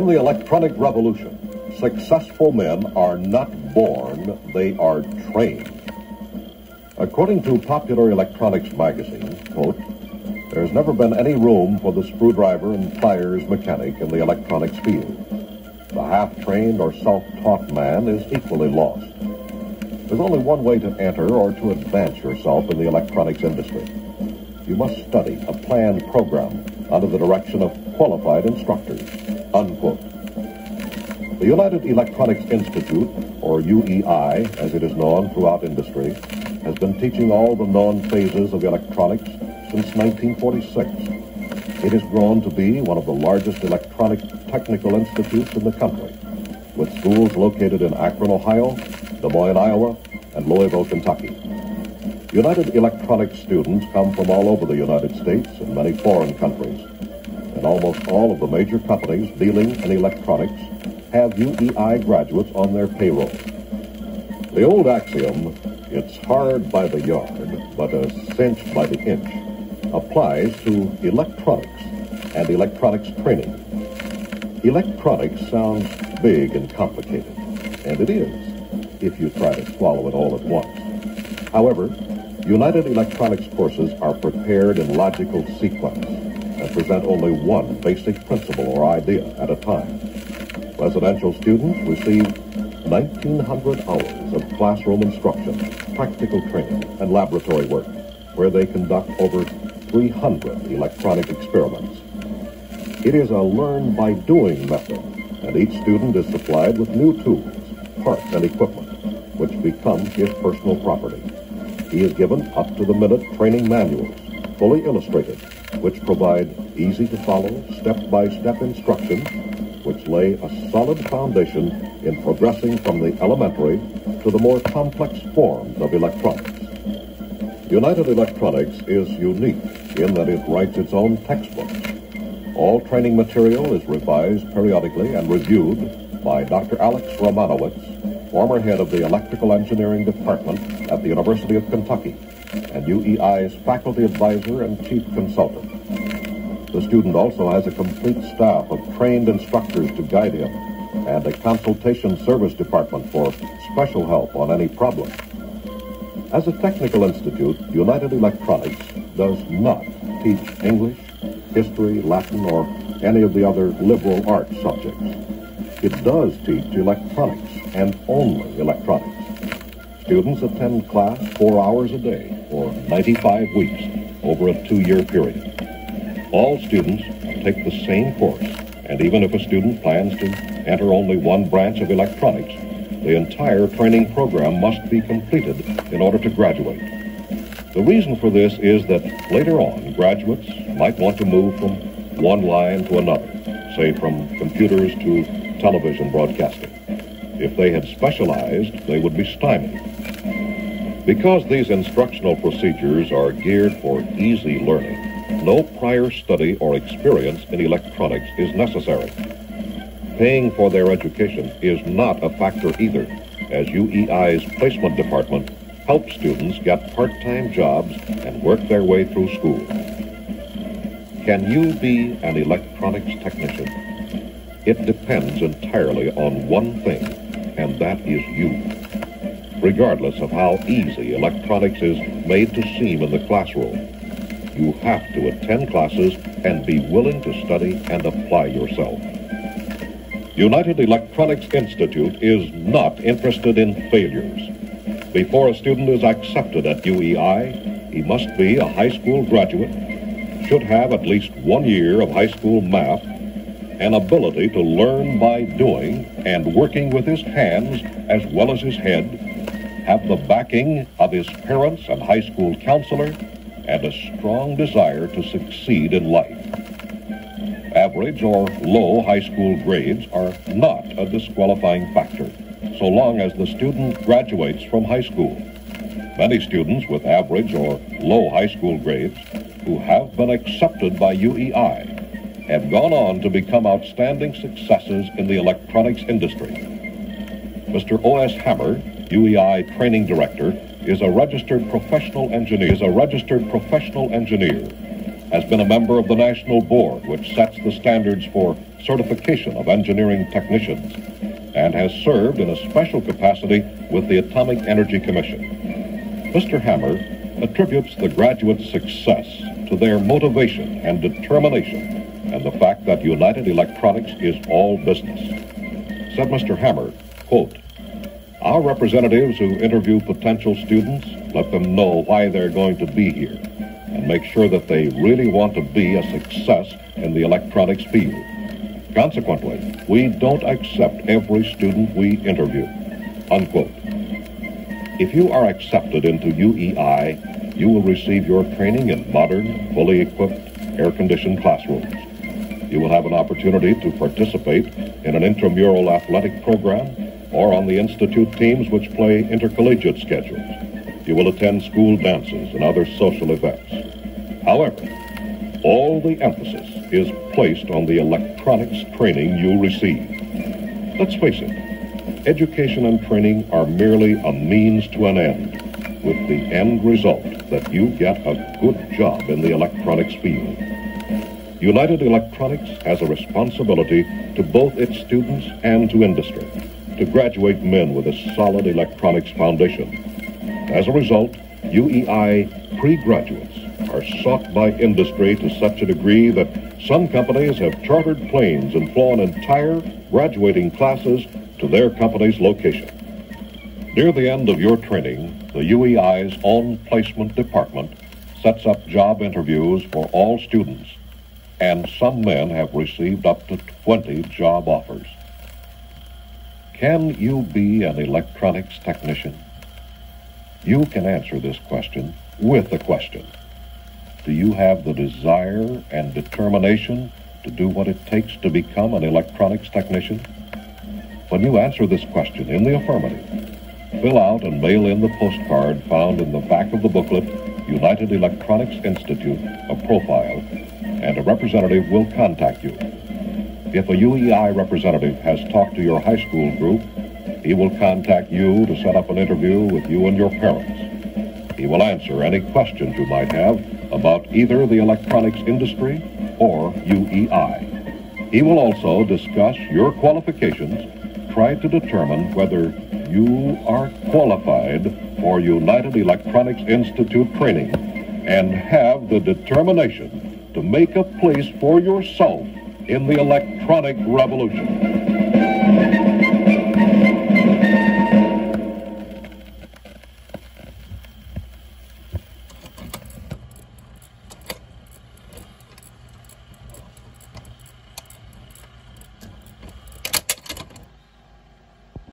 In the electronic revolution, successful men are not born, they are trained. According to Popular Electronics magazine, quote, "There's never been any room for the screwdriver and pliers mechanic in the electronics field. The half-trained or self-taught man is equally lost. There's only one way to enter or to advance yourself in the electronics industry. You must study a planned program under the direction of qualified instructors," unquote. The United Electronics Institute, or UEI as it is known throughout industry, has been teaching all the known phases of electronics since 1946. It has grown to be one of the largest electronic technical institutes in the country, with schools located in Akron, Ohio, Des Moines, Iowa, and Louisville, Kentucky. United Electronics students come from all over the United States and many foreign countries, and almost all of the major companies dealing in electronics have UEI graduates on their payroll. The old axiom, "It's hard by the yard, but a cinch by the inch," applies to electronics and electronics training. Electronics sounds big and complicated, and it is, if you try to swallow it all at once. However, United Electronics courses are prepared in logical sequence and present only one basic principle or idea at a time. Residential students receive 1,900 hours of classroom instruction, practical training, and laboratory work, where they conduct over 300 electronic experiments. It is a learn-by-doing method, and each student is supplied with new tools, parts, and equipment, which become his personal property. He is given up-to-the-minute training manuals, fully illustrated, which provide easy-to-follow, step-by-step instruction, which lay a solid foundation in progressing from the elementary to the more complex forms of electronics. United Electronics is unique in that it writes its own textbooks. All training material is revised periodically and reviewed by Dr. Alex Romanowitz, former head of the Electrical Engineering Department at the University of Kentucky, and UEI's faculty advisor and chief consultant. The student also has a complete staff of trained instructors to guide him and a consultation service department for special help on any problem. As a technical institute, United Electronics does not teach English, history, Latin, or any of the other liberal arts subjects. It does teach electronics and only electronics. Students attend class 4 hours a day for 95 weeks over a 2-year period. All students take the same course, and even if a student plans to enter only one branch of electronics, the entire training program must be completed in order to graduate. The reason for this is that later on, graduates might want to move from one line to another, say from computers to television broadcasting. If they had specialized, they would be stymied. Because these instructional procedures are geared for easy learning, no prior study or experience in electronics is necessary. Paying for their education is not a factor either, as UEI's placement department helps students get part-time jobs and work their way through school. Can you be an electronics technician? It depends entirely on one thing, and that is you. Regardless of how easy electronics is made to seem in the classroom, you have to attend classes and be willing to study and apply yourself. United Electronics Institute is not interested in failures. Before a student is accepted at UEI, he must be a high school graduate, should have at least 1 year of high school math, an ability to learn by doing and working with his hands as well as his head, have the backing of his parents and high school counselor, and a strong desire to succeed in life. Average or low high school grades are not a disqualifying factor, so long as the student graduates from high school. Many students with average or low high school grades who have been accepted by UEI have gone on to become outstanding successes in the electronics industry. Mr. O.S. Hammer, UEI Training Director, is a registered professional engineer, has been a member of the National Board, which sets the standards for certification of engineering technicians, and has served in a special capacity with the Atomic Energy Commission. Mr. Hammer attributes the graduates' success to their motivation and determination and the fact that United Electronics is all business. Said Mr. Hammer, quote, "Our representatives who interview potential students let them know why they're going to be here and make sure that they really want to be a success in the electronics field. Consequently, we don't accept every student we interview," unquote. If you are accepted into UEI, you will receive your training in modern, fully equipped, air-conditioned classrooms. You will have an opportunity to participate in an intramural athletic program or on the Institute teams which play intercollegiate schedules. You will attend school dances and other social events. However, all the emphasis is placed on the electronics training you receive. Let's face it, education and training are merely a means to an end, with the end result that you get a good job in the electronics field. United Electronics has a responsibility to both its students and to industry to graduate men with a solid electronics foundation. As a result, UEI pre-graduates are sought by industry to such a degree that some companies have chartered planes and flown entire graduating classes to their company's location. Near the end of your training, the UEI's own placement department sets up job interviews for all students, and some men have received up to 20 job offers. Can you be an electronics technician? You can answer this question with a question. Do you have the desire and determination to do what it takes to become an electronics technician? When you answer this question in the affirmative, fill out and mail in the postcard found in the back of the booklet, United Electronics Institute, a profile, and a representative will contact you. If a UEI representative has talked to your high school group, he will contact you to set up an interview with you and your parents. He will answer any questions you might have about either the electronics industry or UEI. He will also discuss your qualifications, try to determine whether you are qualified for United Electronics Institute training, and have the determination to make a place for yourself in the electronic revolution.